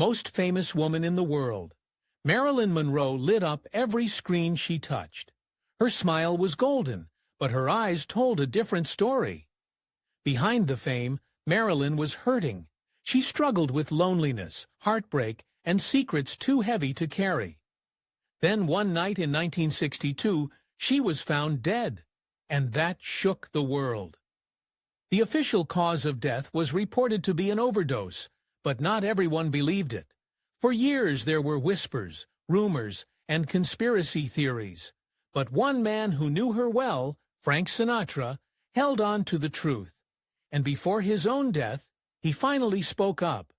most famous woman in the world. Marilyn Monroe lit up every screen she touched. Her smile was golden, but her eyes told a different story. Behind the fame, Marilyn was hurting. She struggled with loneliness, heartbreak, and secrets too heavy to carry. Then one night in 1962, she was found dead, and that shook the world. The official cause of death was reported to be an overdose, but not everyone believed it. For years there were whispers, rumors, and conspiracy theories. But one man who knew her well, Frank Sinatra, held on to the truth. And before his own death, he finally spoke up.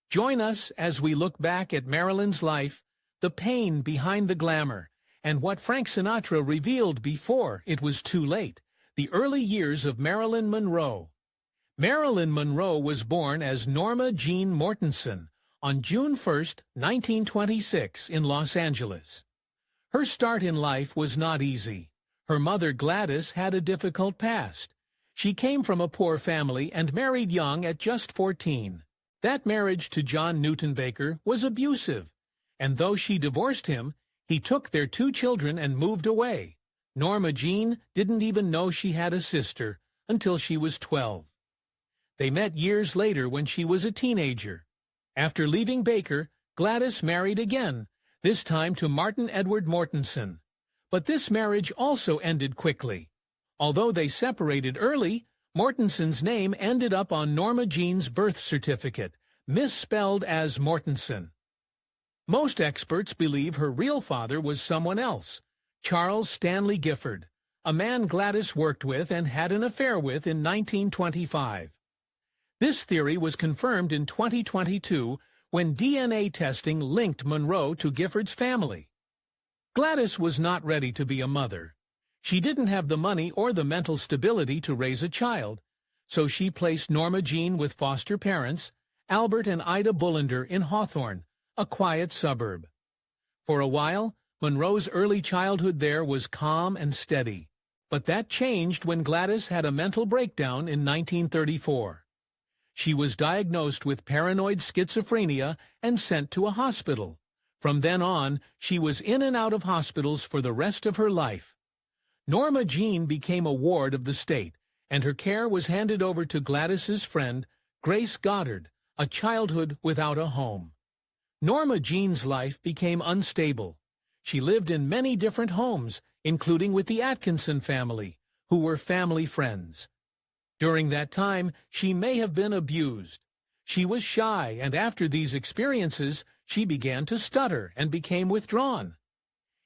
Join us as we look back at Marilyn's life, the pain behind the glamour, and what Frank Sinatra revealed before it was too late, the early years of Marilyn Monroe. Marilyn Monroe was born as Norma Jean Mortensen on June 1, 1926, in Los Angeles. Her start in life was not easy. Her mother Gladys had a difficult past. She came from a poor family and married young at just 14. That marriage to John Newton Baker was abusive, and though she divorced him, he took their 2 children and moved away. Norma Jean didn't even know she had a sister until she was 12. They met years later when she was a teenager. After leaving Baker, Gladys married again, this time to Martin Edward Mortensen. But this marriage also ended quickly. Although they separated early, Mortensen's name ended up on Norma Jean's birth certificate, misspelled as Mortensen. Most experts believe her real father was someone else, Charles Stanley Gifford, a man Gladys worked with and had an affair with in 1925. This theory was confirmed in 2022 when DNA testing linked Monroe to Gifford's family. Gladys was not ready to be a mother. She didn't have the money or the mental stability to raise a child, so she placed Norma Jean with foster parents, Albert and Ida Bullender, in Hawthorne, a quiet suburb. For a while, Monroe's early childhood there was calm and steady, but that changed when Gladys had a mental breakdown in 1934. She was diagnosed with paranoid schizophrenia and sent to a hospital. From then on, she was in and out of hospitals for the rest of her life. Norma Jean became a ward of the state, and her care was handed over to Gladys's friend, Grace Goddard, a childhood without a home. Norma Jean's life became unstable. She lived in many different homes, including with the Atkinson family, who were family friends. During that time, she may have been abused. She was shy, and after these experiences, she began to stutter and became withdrawn.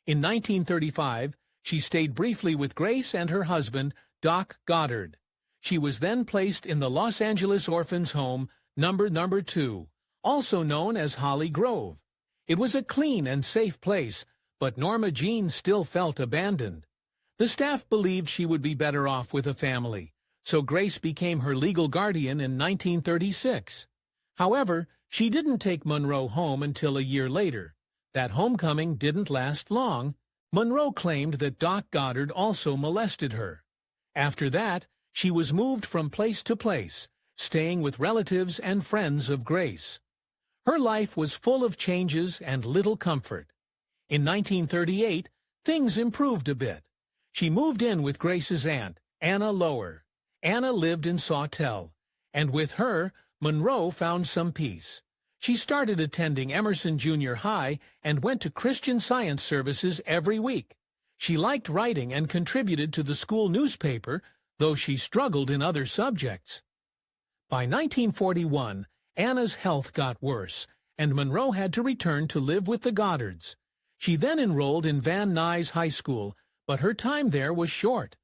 In 1935, she stayed briefly with Grace and her husband, Doc Goddard. She was then placed in the Los Angeles Orphans' Home, number 2, also known as Holly Grove. It was a clean and safe place, but Norma Jean still felt abandoned. The staff believed she would be better off with a family, so Grace became her legal guardian in 1936. However, she didn't take Monroe home until a year later. That homecoming didn't last long. Monroe claimed that Doc Goddard also molested her. After that, she was moved from place to place, staying with relatives and friends of Grace. Her life was full of changes and little comfort. In 1938, things improved a bit. She moved in with Grace's aunt, Anna Lower. Anna lived in Sawtell, and with her, Monroe found some peace. She started attending Emerson Junior High and went to Christian Science services every week. She liked writing and contributed to the school newspaper, though she struggled in other subjects. By 1941, Anna's health got worse, and Monroe had to return to live with the Goddards. She then enrolled in Van Nuys High School, but her time there was short.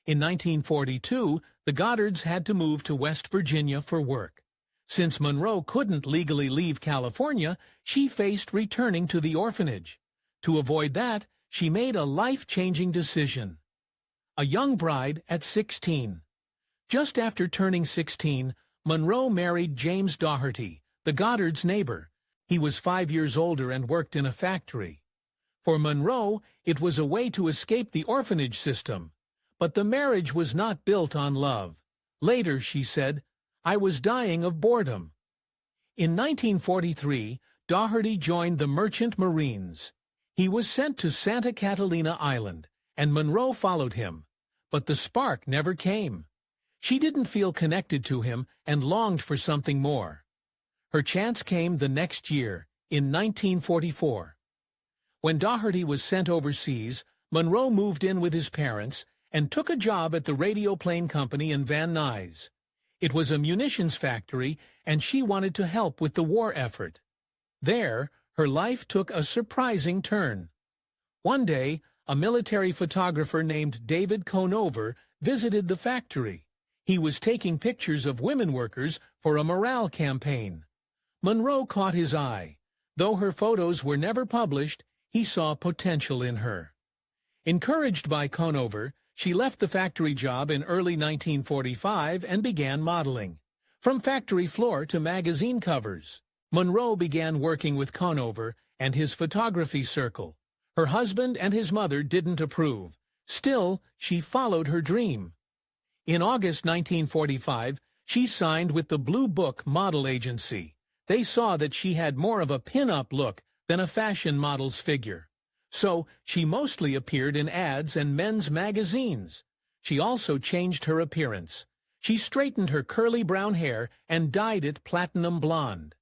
In 1942, the Goddards had to move to West Virginia for work. Since Monroe couldn't legally leave California, she faced returning to the orphanage. To avoid that, she made a life-changing decision. A young bride at 16. Just after turning 16, Monroe married James Doherty, the Goddards' neighbor. He was 5 years older and worked in a factory. For Monroe, it was a way to escape the orphanage system. But the marriage was not built on love. Later, she said, "I was dying of boredom." In 1943, Doherty joined the Merchant Marines. He was sent to Santa Catalina Island, and Monroe followed him. But the spark never came. She didn't feel connected to him and longed for something more. Her chance came the next year, in 1944. When Doherty was sent overseas, Monroe moved in with his parents and took a job at the radio plane company in Van Nuys. It was a munitions factory, and she wanted to help with the war effort. There, her life took a surprising turn. One day, a military photographer named David Conover visited the factory. He was taking pictures of women workers for a morale campaign. Monroe caught his eye. Though her photos were never published, he saw potential in her. Encouraged by Conover, she left the factory job in early 1945 and began modeling. From factory floor to magazine covers, Monroe began working with Conover and his photography circle. Her husband and his mother didn't approve. Still, she followed her dream. In August 1945, she signed with the Blue Book model agency. They saw that she had more of a pin-up look than a fashion model's figure. So, she mostly appeared in ads and men's magazines. She also changed her appearance. She straightened her curly brown hair and dyed it platinum blonde.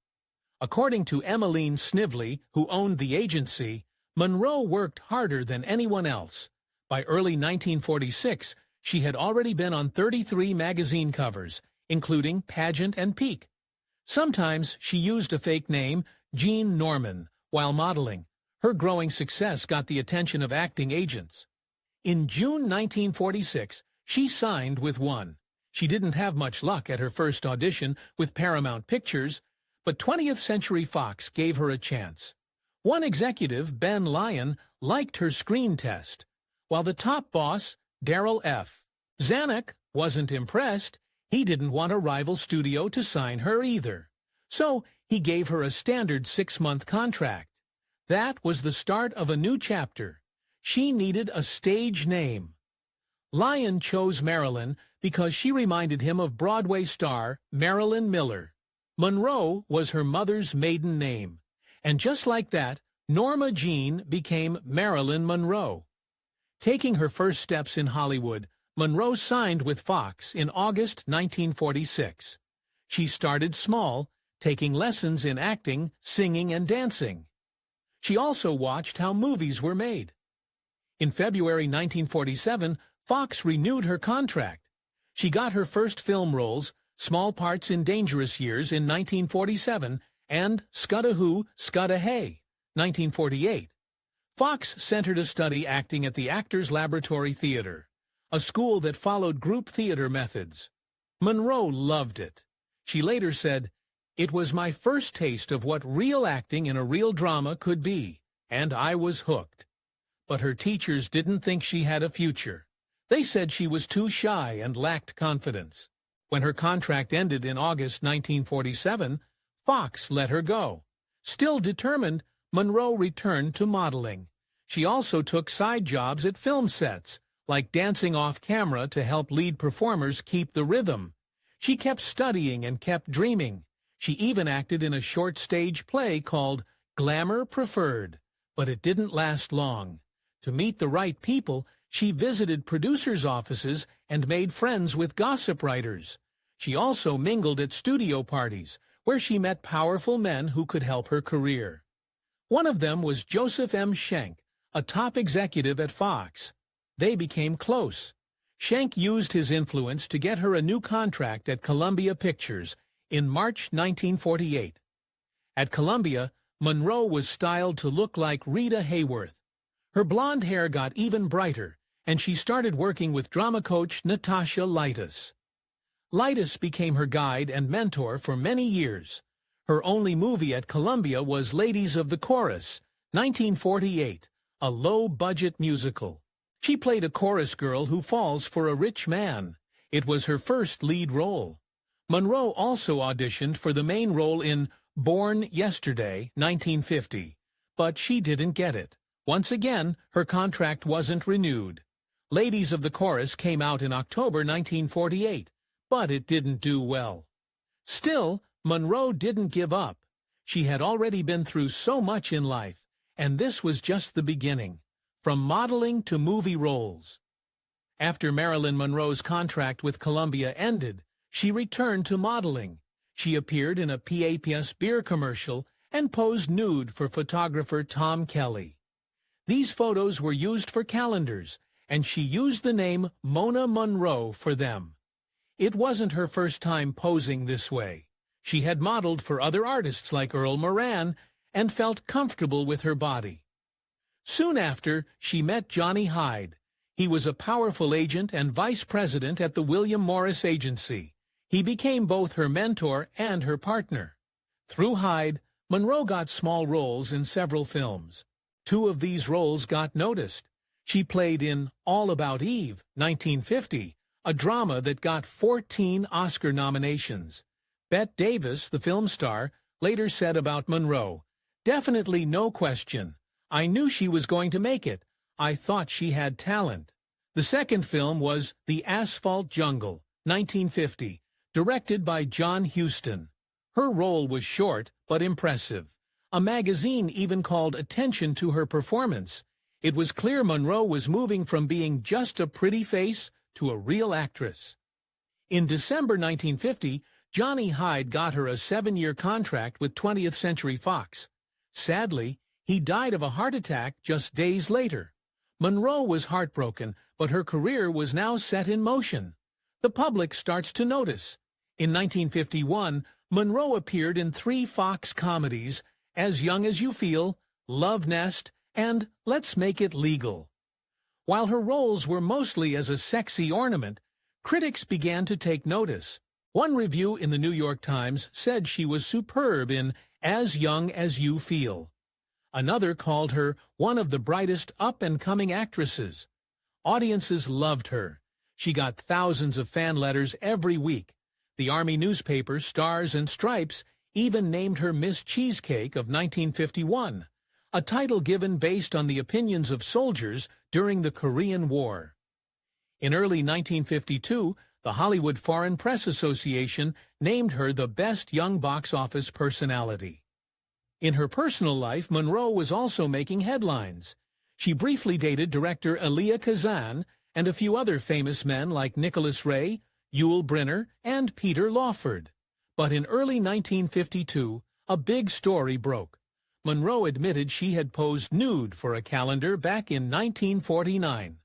According to Emmeline Snively, who owned the agency, Monroe worked harder than anyone else. By early 1946, she had already been on 33 magazine covers, including Pageant and Peak. Sometimes she used a fake name, Jean Norman, while modeling. Her growing success got the attention of acting agents. In June 1946, she signed with one. She didn't have much luck at her first audition with Paramount Pictures, but 20th Century Fox gave her a chance. One executive, Ben Lyon, liked her screen test, while the top boss, Darrell F. Zanuck, wasn't impressed. He didn't want a rival studio to sign her either. So he gave her a standard 6-month contract. That was the start of a new chapter. She needed a stage name. Lyon chose Marilyn because she reminded him of Broadway star Marilyn Miller. Monroe was her mother's maiden name. And just like that, Norma Jean became Marilyn Monroe. Taking her first steps in Hollywood, Monroe signed with Fox in August 1946. She started small, taking lessons in acting, singing, and dancing. She also watched how movies were made. In February 1947, Fox renewed her contract. She got her first film roles, small parts in Dangerous Years in 1947 and Scudda-Hoo, Scudda-Hey, 1948. Fox sent her to study acting at the Actors Laboratory Theater, a school that followed group theater methods. Monroe loved it. She later said, "It was my first taste of what real acting in a real drama could be, and I was hooked." But her teachers didn't think she had a future. They said she was too shy and lacked confidence. When her contract ended in August 1947, Fox let her go. Still determined, Monroe returned to modeling. She also took side jobs at film sets, like dancing off camera to help lead performers keep the rhythm. She kept studying and kept dreaming. She even acted in a short stage play called Glamour Preferred, but it didn't last long. To meet the right people, she visited producers' offices and made friends with gossip writers. She also mingled at studio parties, where she met powerful men who could help her career. One of them was Joseph M. Schenck, a top executive at Fox. They became close. Schenck used his influence to get her a new contract at Columbia Pictures in March 1948. At Columbia, Monroe was styled to look like Rita Hayworth. Her blonde hair got even brighter, and she started working with drama coach Natasha Lightus. Lightus became her guide and mentor for many years. Her only movie at Columbia was Ladies of the Chorus, 1948, a low-budget musical. She played a chorus girl who falls for a rich man. It was her first lead role. Monroe also auditioned for the main role in Born Yesterday, 1950, but she didn't get it. Once again, her contract wasn't renewed. Ladies of the Chorus came out in October 1948, but it didn't do well. Still, Monroe didn't give up. She had already been through so much in life, and this was just the beginning, from modeling to movie roles. After Marilyn Monroe's contract with Columbia ended, she returned to modeling. She appeared in a PAPS beer commercial and posed nude for photographer Tom Kelly. These photos were used for calendars, and she used the name Mona Monroe for them. It wasn't her first time posing this way. She had modeled for other artists like Earl Moran and felt comfortable with her body. Soon after, she met Johnny Hyde. He was a powerful agent and vice president at the William Morris Agency. He became both her mentor and her partner. Through Hyde, Monroe got small roles in several films. 2 of these roles got noticed. She played in All About Eve, 1950, a drama that got 14 Oscar nominations. Bette Davis, the film star, later said about Monroe, "Definitely no question. I knew she was going to make it. I thought she had talent." The second film was The Asphalt Jungle, 1950, directed by John Huston. Her role was short but impressive. A magazine even called attention to her performance. It was clear Monroe was moving from being just a pretty face to a real actress. In December 1950, Johnny Hyde got her a 7-year contract with 20th Century Fox. Sadly, he died of a heart attack just days later. Monroe was heartbroken, but her career was now set in motion. The public starts to notice. In 1951, Monroe appeared in 3 Fox comedies, As Young as You Feel, Love Nest, and Let's Make It Legal. While her roles were mostly as a sexy ornament, critics began to take notice. One review in the New York Times said she was superb in As Young as You Feel. Another called her one of the brightest up-and-coming actresses. Audiences loved her. She got thousands of fan letters every week. The Army newspaper Stars and Stripes even named her Miss Cheesecake of 1951, a title given based on the opinions of soldiers during the Korean War. In early 1952, the Hollywood Foreign Press Association named her the best young box office personality. In her personal life, Monroe was also making headlines. She briefly dated director Elia Kazan and a few other famous men like Nicholas Ray, Yul Brynner, and Peter Lawford. But in early 1952, a big story broke. Monroe admitted she had posed nude for a calendar back in 1949.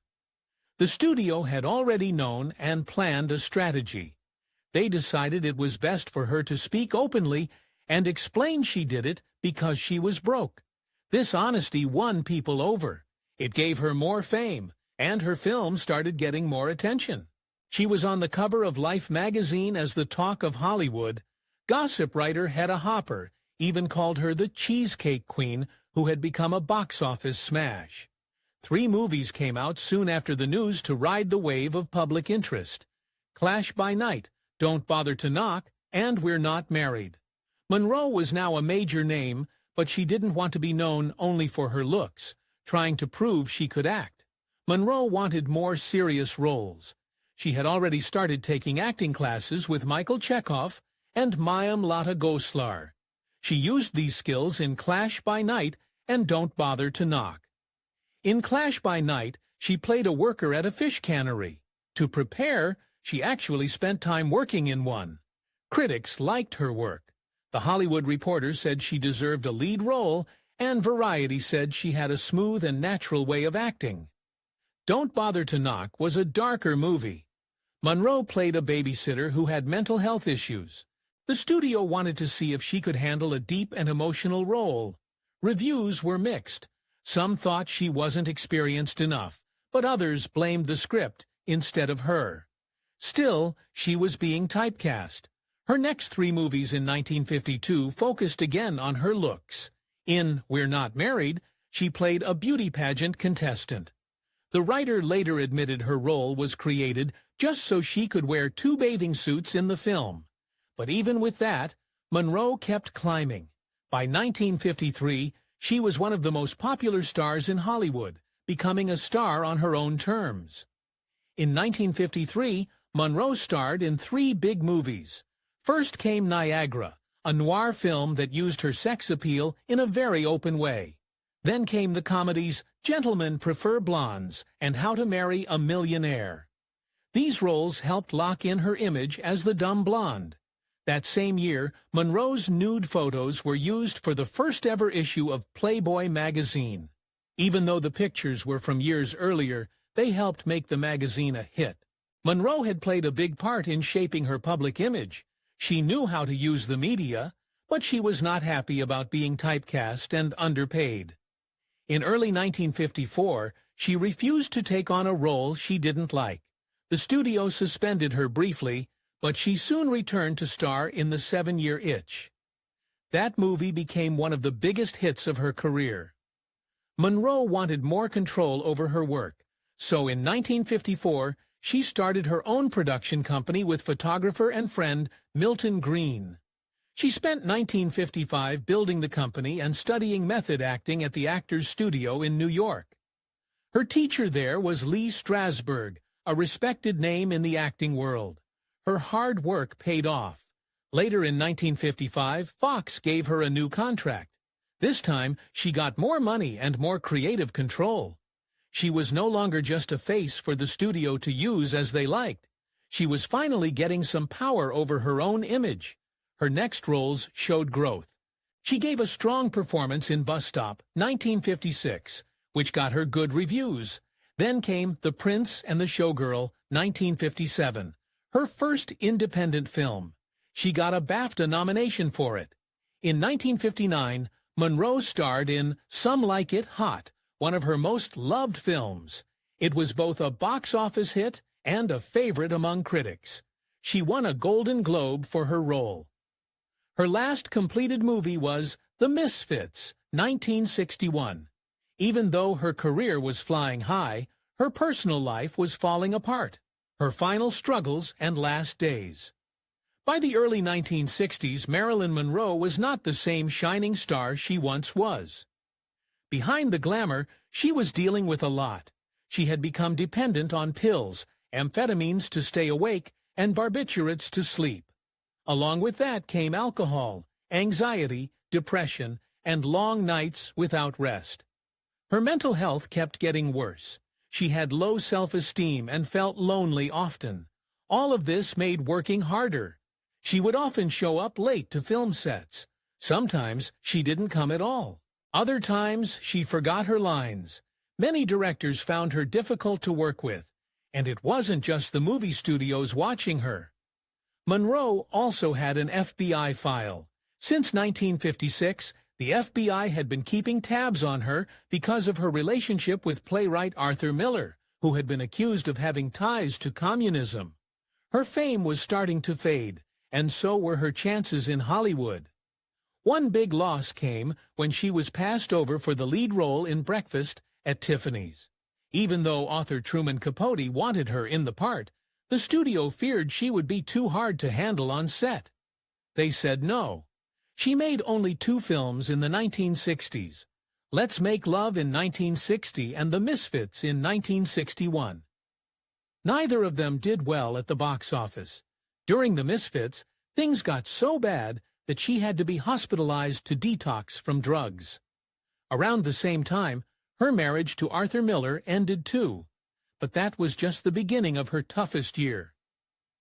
The studio had already known and planned a strategy. They decided it was best for her to speak openly and explain she did it because she was broke. This honesty won people over. It gave her more fame, and her film started getting more attention. She was on the cover of Life magazine as the talk of Hollywood. Gossip writer Hedda Hopper even called her the Cheesecake Queen, who had become a box office smash. 3 movies came out soon after the news to ride the wave of public interest: Clash by Night, Don't Bother to Knock, and We're Not Married. Monroe was now a major name, but she didn't want to be known only for her looks, trying to prove she could act. Monroe wanted more serious roles. She had already started taking acting classes with Michael Chekhov and Mayim Lata Goslar. She used these skills in Clash by Night and Don't Bother to Knock. In Clash by Night, she played a worker at a fish cannery. To prepare, she actually spent time working in one. Critics liked her work. The Hollywood Reporter said she deserved a lead role, and Variety said she had a smooth and natural way of acting. Don't Bother to Knock was a darker movie. Monroe played a babysitter who had mental health issues. The studio wanted to see if she could handle a deep and emotional role. Reviews were mixed. Some thought she wasn't experienced enough, but others blamed the script instead of her. Still, she was being typecast. Her next 3 movies in 1952 focused again on her looks. In We're Not Married, she played a beauty pageant contestant. The writer later admitted her role was created just so she could wear 2 bathing suits in the film. But even with that, Monroe kept climbing. By 1953, she was one of the most popular stars in Hollywood, becoming a star on her own terms. In 1953, Monroe starred in 3 big movies. First came Niagara, a noir film that used her sex appeal in a very open way. Then came the comedies Gentlemen Prefer Blondes and How to Marry a Millionaire. These roles helped lock in her image as the dumb blonde. That same year, Monroe's nude photos were used for the first-ever issue of Playboy magazine. Even though the pictures were from years earlier, they helped make the magazine a hit. Monroe had played a big part in shaping her public image. She knew how to use the media, but she was not happy about being typecast and underpaid. In early 1954, she refused to take on a role she didn't like. The studio suspended her briefly, but she soon returned to star in The 7-Year Itch. That movie became one of the biggest hits of her career. Monroe wanted more control over her work, so in 1954, she started her own production company with photographer and friend Milton Green. She spent 1955 building the company and studying method acting at the Actors Studio in New York. Her teacher there was Lee Strasberg, a respected name in the acting world. Her hard work paid off. Later in 1955, Fox gave her a new contract. This time, she got more money and more creative control. She was no longer just a face for the studio to use as they liked. She was finally getting some power over her own image. Her next roles showed growth. She gave a strong performance in Bus Stop, 1956, which got her good reviews. Then came The Prince and the Showgirl, 1957, her first independent film. She got a BAFTA nomination for it. In 1959, Monroe starred in Some Like It Hot, one of her most loved films. It was both a box office hit and a favorite among critics. She won a Golden Globe for her role. Her last completed movie was The Misfits, 1961. Even though her career was flying high, her personal life was falling apart. Her final struggles and last days. By the early 1960s, Marilyn Monroe was not the same shining star she once was. Behind the glamour, she was dealing with a lot. She had become dependent on pills, amphetamines to stay awake, and barbiturates to sleep. Along with that came alcohol, anxiety, depression, and long nights without rest. Her mental health kept getting worse. She had low self-esteem and felt lonely often. All of this made working harder. She would often show up late to film sets. Sometimes she didn't come at all. Other times she forgot her lines. Many directors found her difficult to work with, and it wasn't just the movie studios watching her. Monroe also had an FBI file. Since 1956, the FBI had been keeping tabs on her because of her relationship with playwright Arthur Miller, who had been accused of having ties to communism. Her fame was starting to fade, and so were her chances in Hollywood. One big loss came when she was passed over for the lead role in Breakfast at Tiffany's. Even though author Truman Capote wanted her in the part, the studio feared she would be too hard to handle on set. They said no. She made only 2 films in the 1960s, Let's Make Love in 1960 and The Misfits in 1961. Neither of them did well at the box office. During The Misfits, things got so bad that she had to be hospitalized to detox from drugs. Around the same time, her marriage to Arthur Miller ended too. But that was just the beginning of her toughest year.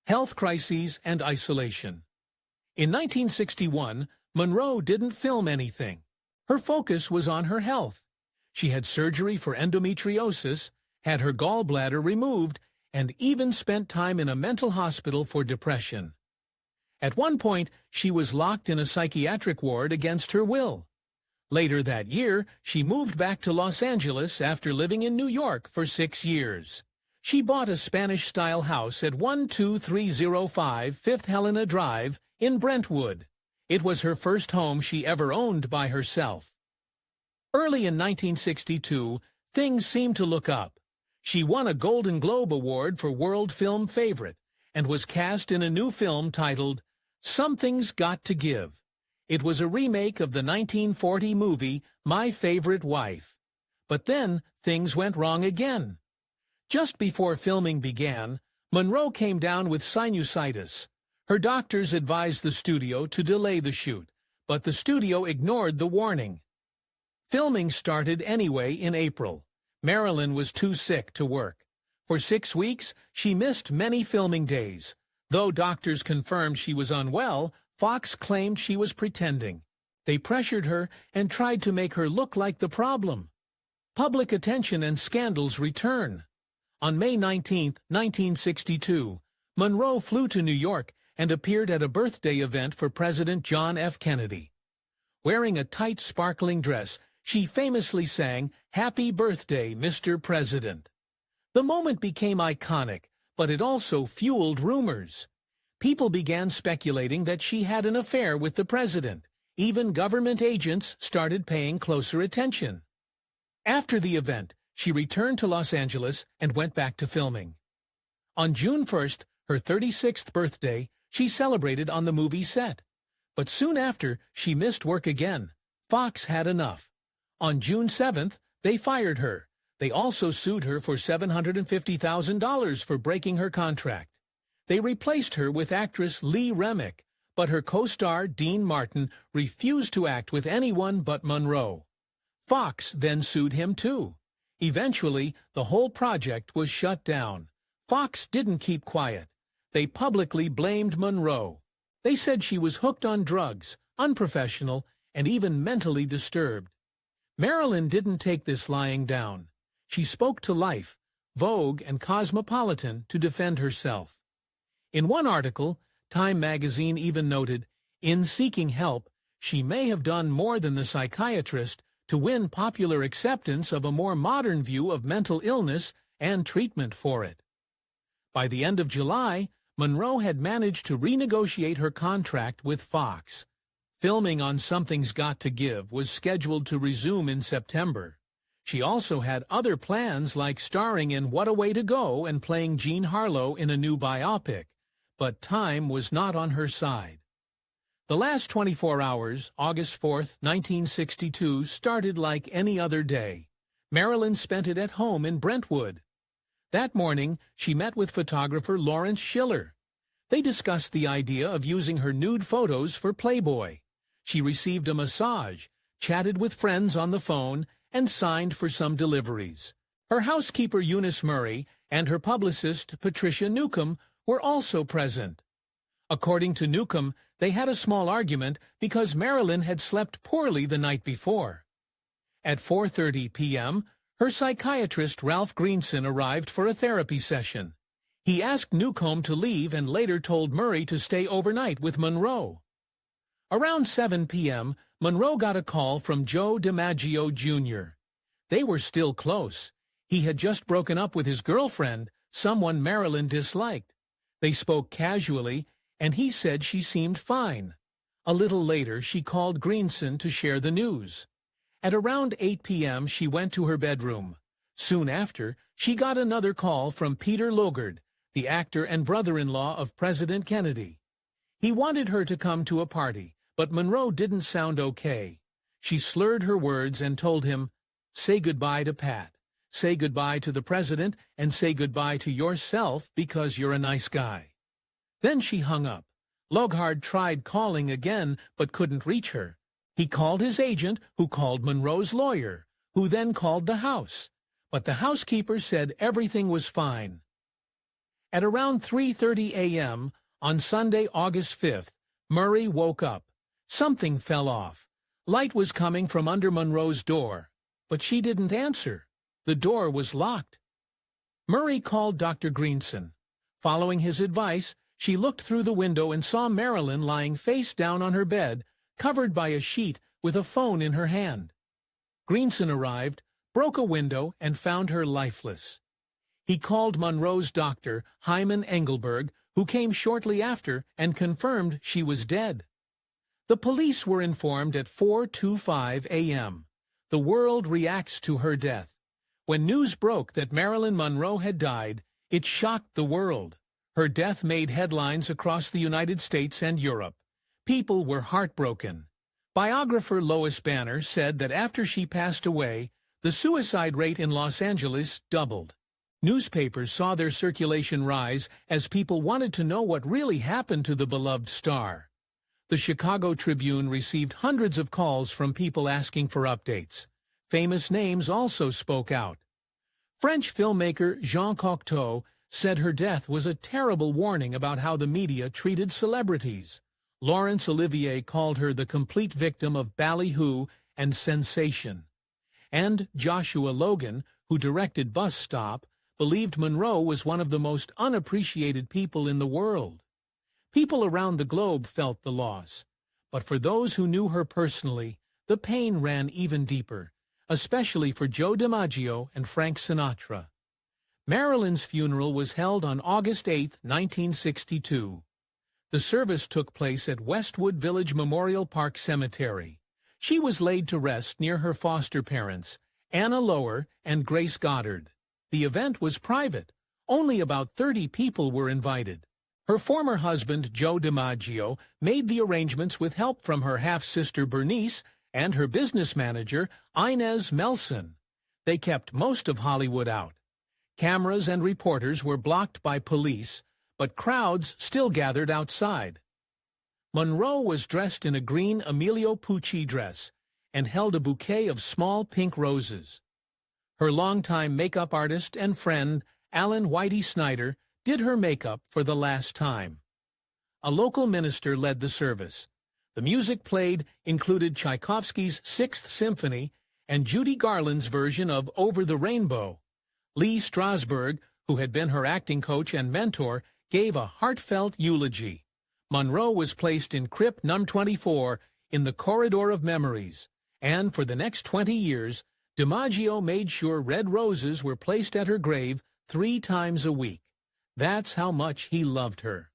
Health crises and isolation. In 1961, Monroe didn't film anything. Her focus was on her health. She had surgery for endometriosis, had her gallbladder removed, and even spent time in a mental hospital for depression. At one point, she was locked in a psychiatric ward against her will. Later that year, she moved back to Los Angeles after living in New York for 6 years. She bought a Spanish-style house at 12305 Fifth Helena Drive in Brentwood. It was her first home she ever owned by herself. Early in 1962, things seemed to look up. She won a Golden Globe Award for World Film Favorite and was cast in a new film titled Something's Got to Give. It was a remake of the 1940 movie My Favorite Wife. But then things went wrong again. Just before filming began, Monroe came down with sinusitis. Her doctors advised the studio to delay the shoot, but the studio ignored the warning. Filming started anyway in April. Marilyn was too sick to work. For 6 weeks, she missed many filming days. Though doctors confirmed she was unwell, Fox claimed she was pretending. They pressured her and tried to make her look like the problem. Public attention and scandals return. On May 19, 1962, Monroe flew to New York and appeared at a birthday event for President John F. Kennedy. Wearing a tight, sparkling dress, she famously sang, "Happy Birthday, Mr. President." The moment became iconic, but it also fueled rumors. People began speculating that she had an affair with the president. Even government agents started paying closer attention. After the event, she returned to Los Angeles and went back to filming. On June 1st, her 36th birthday, she celebrated on the movie set. But soon after, she missed work again. Fox had enough. On June 7th, they fired her. They also sued her for $750,000 for breaking her contract. They replaced her with actress Lee Remick, but her co-star Dean Martin refused to act with anyone but Monroe. Fox then sued him too. Eventually, the whole project was shut down. Fox didn't keep quiet. They publicly blamed Monroe. They said she was hooked on drugs, unprofessional, and even mentally disturbed. Marilyn didn't take this lying down. She spoke to Life, Vogue, and Cosmopolitan to defend herself. In one article, Time magazine even noted, in seeking help, she may have done more than the psychiatrist to win popular acceptance of a more modern view of mental illness and treatment for it. By the end of July, Monroe had managed to renegotiate her contract with Fox. Filming on Something's Got to Give was scheduled to resume in September. She also had other plans like starring in What a Way to Go and playing Jean Harlow in a new biopic, but time was not on her side. The last 24 hours, August 4th, 1962, started like any other day. Marilyn spent it at home in Brentwood. That morning, she met with photographer Lawrence Schiller. They discussed the idea of using her nude photos for Playboy. She received a massage, chatted with friends on the phone, and signed for some deliveries. Her housekeeper Eunice Murray and her publicist Patricia Newcomb were also present. According to Newcomb, they had a small argument because Marilyn had slept poorly the night before. At 4:30 p.m., her psychiatrist Ralph Greenson arrived for a therapy session. He asked Newcomb to leave and later told Murray to stay overnight with Monroe. Around 7 p.m., Monroe got a call from Joe DiMaggio Jr. They were still close. He had just broken up with his girlfriend, someone Marilyn disliked. They spoke casually, and he said she seemed fine. A little later, she called Greenson to share the news. At around 8 p.m., she went to her bedroom. Soon after, she got another call from Peter Logard, the actor and brother-in-law of President Kennedy. He wanted her to come to a party, but Monroe didn't sound okay. She slurred her words and told him, "Say goodbye to Pat. Say goodbye to the president and say goodbye to yourself because you're a nice guy." Then she hung up. Logard tried calling again but couldn't reach her. He called his agent, who called Monroe's lawyer, who then called the house. But the housekeeper said everything was fine. At around 3:30 a.m. on Sunday, August 5th, Murray woke up. Something fell off. Light was coming from under Monroe's door, but she didn't answer. The door was locked. Murray called Dr. Greenson. Following his advice, she looked through the window and saw Marilyn lying face down on her bed, covered by a sheet with a phone in her hand. Greenson arrived, broke a window, and found her lifeless. He called Monroe's doctor, Hyman Engelberg, who came shortly after and confirmed she was dead. The police were informed at 4:25 a.m. The world reacts to her death. When news broke that Marilyn Monroe had died, it shocked the world. Her death made headlines across the United States and Europe. People were heartbroken. Biographer Lois Banner said that after she passed away, the suicide rate in Los Angeles doubled. Newspapers saw their circulation rise as people wanted to know what really happened to the beloved star. The Chicago Tribune received hundreds of calls from people asking for updates. Famous names also spoke out. French filmmaker Jean Cocteau said her death was a terrible warning about how the media treated celebrities. Laurence Olivier called her the complete victim of ballyhoo and sensation. And Joshua Logan, who directed Bus Stop, believed Monroe was one of the most unappreciated people in the world. People around the globe felt the loss, but for those who knew her personally, the pain ran even deeper, especially for Joe DiMaggio and Frank Sinatra. Marilyn's funeral was held on August 8, 1962. The service took place at Westwood Village Memorial Park Cemetery. She was laid to rest near her foster parents, Anna Lower and Grace Goddard. The event was private. Only about 30 people were invited. Her former husband, Joe DiMaggio, made the arrangements with help from her half-sister Bernice and her business manager, Inez Melson. They kept most of Hollywood out. Cameras and reporters were blocked by police, but crowds still gathered outside. Monroe was dressed in a green Emilio Pucci dress and held a bouquet of small pink roses. Her longtime makeup artist and friend, Alan Whitey Snyder, did her makeup for the last time. A local minister led the service. The music played included Tchaikovsky's Sixth Symphony and Judy Garland's version of Over the Rainbow. Lee Strasberg, who had been her acting coach and mentor, gave a heartfelt eulogy. Monroe was placed in Crypt No. 24 in the Corridor of Memories, and for the next 20 years, DiMaggio made sure red roses were placed at her grave 3 times a week. That's how much he loved her.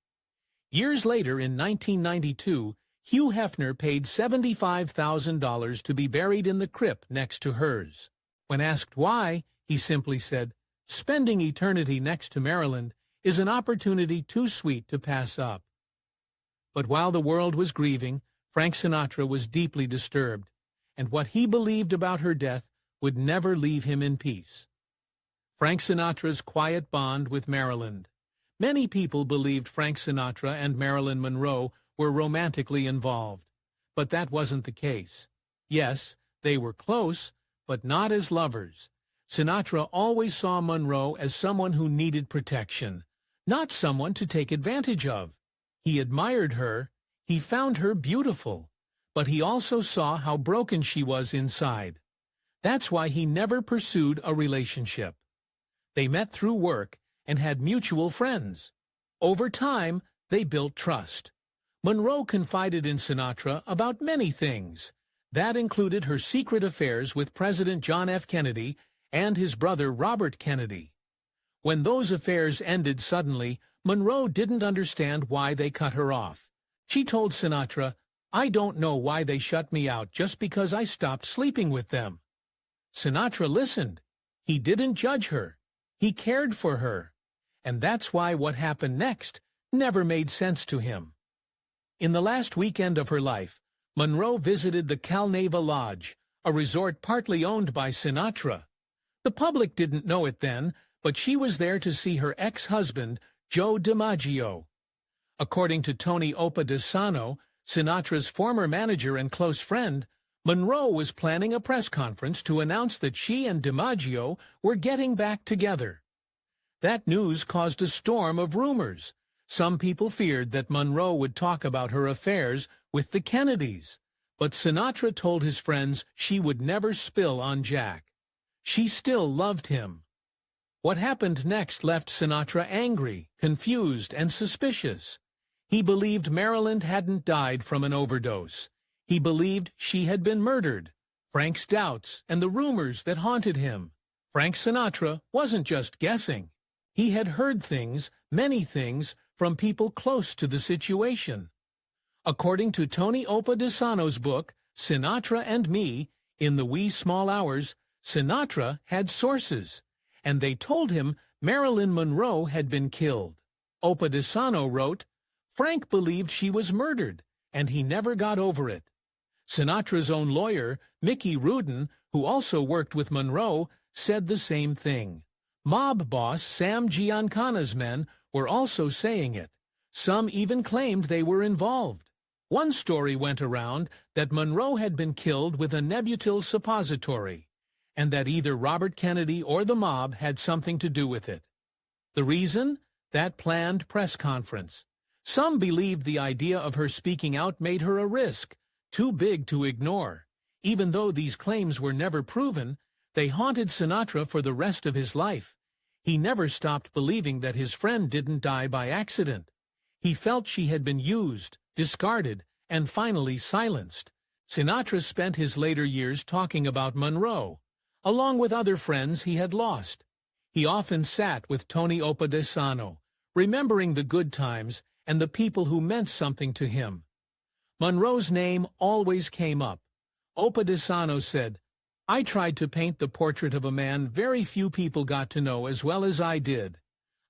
Years later, in 1992, Hugh Hefner paid $75,000 to be buried in the crypt next to hers. When asked why, he simply said, "Spending eternity next to Marilyn is an opportunity too sweet to pass up." But while the world was grieving, Frank Sinatra was deeply disturbed, and what he believed about her death would never leave him in peace. Frank Sinatra's quiet bond with Marilyn. Many people believed Frank Sinatra and Marilyn Monroe were romantically involved, but that wasn't the case. Yes, they were close, but not as lovers. Sinatra always saw Monroe as someone who needed protection, not someone to take advantage of. He admired her, he found her beautiful, but he also saw how broken she was inside. That's why he never pursued a relationship. They met through work and had mutual friends. Over time, they built trust. Monroe confided in Sinatra about many things. That included her secret affairs with President John F. Kennedy and his brother Robert Kennedy. When those affairs ended suddenly, Monroe didn't understand why they cut her off. She told Sinatra, "I don't know why they shut me out just because I stopped sleeping with them." Sinatra listened. He didn't judge her. He cared for her. And that's why what happened next never made sense to him. In the last weekend of her life, Monroe visited the Calneva Lodge, a resort partly owned by Sinatra. The public didn't know it then, but she was there to see her ex-husband, Joe DiMaggio. According to Tony Opadesano, Sinatra's former manager and close friend, Monroe was planning a press conference to announce that she and DiMaggio were getting back together. That news caused a storm of rumors. Some people feared that Monroe would talk about her affairs with the Kennedys, but Sinatra told his friends she would never spill on Jack. She still loved him. What happened next left Sinatra angry, confused, and suspicious. He believed Marilyn hadn't died from an overdose. He believed she had been murdered. Frank's doubts and the rumors that haunted him. Frank Sinatra wasn't just guessing. He had heard things, many things, from people close to the situation. According to Tony Opadesano's book, Sinatra and Me, in the Wee Small Hours, Sinatra had sources, and they told him Marilyn Monroe had been killed. Opadesano wrote, "Frank believed she was murdered, and he never got over it." Sinatra's own lawyer, Mickey Rudin, who also worked with Monroe, said the same thing. Mob boss Sam Giancana's men were also saying it. Some even claimed they were involved. One story went around that Monroe had been killed with a Nebutil suppository, and that either Robert Kennedy or the mob had something to do with it. The reason? That planned press conference. Some believed the idea of her speaking out made her a risk, too big to ignore. Even though these claims were never proven, they haunted Sinatra for the rest of his life. He never stopped believing that his friend didn't die by accident. He felt she had been used, discarded, and finally silenced. Sinatra spent his later years talking about Monroe, along with other friends he had lost. He often sat with Tony Opadesano, remembering the good times and the people who meant something to him. Monroe's name always came up. Opadesano said, "I tried to paint the portrait of a man very few people got to know as well as I did.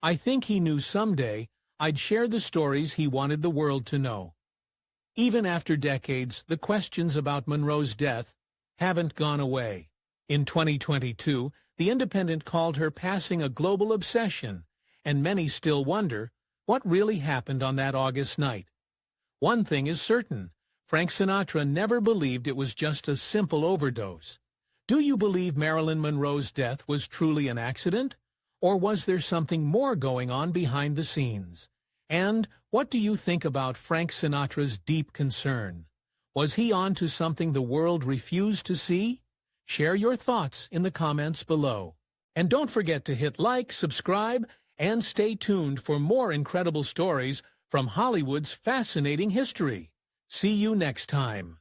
I think he knew someday I'd share the stories he wanted the world to know." Even after decades, the questions about Monroe's death haven't gone away. In 2022, The Independent called her passing a global obsession, and many still wonder what really happened on that August night. One thing is certain, Frank Sinatra never believed it was just a simple overdose. Do you believe Marilyn Monroe's death was truly an accident? Or was there something more going on behind the scenes? And what do you think about Frank Sinatra's deep concern? Was he on to something the world refused to see? Share your thoughts in the comments below. And don't forget to hit like, subscribe, and stay tuned for more incredible stories from Hollywood's fascinating history. See you next time.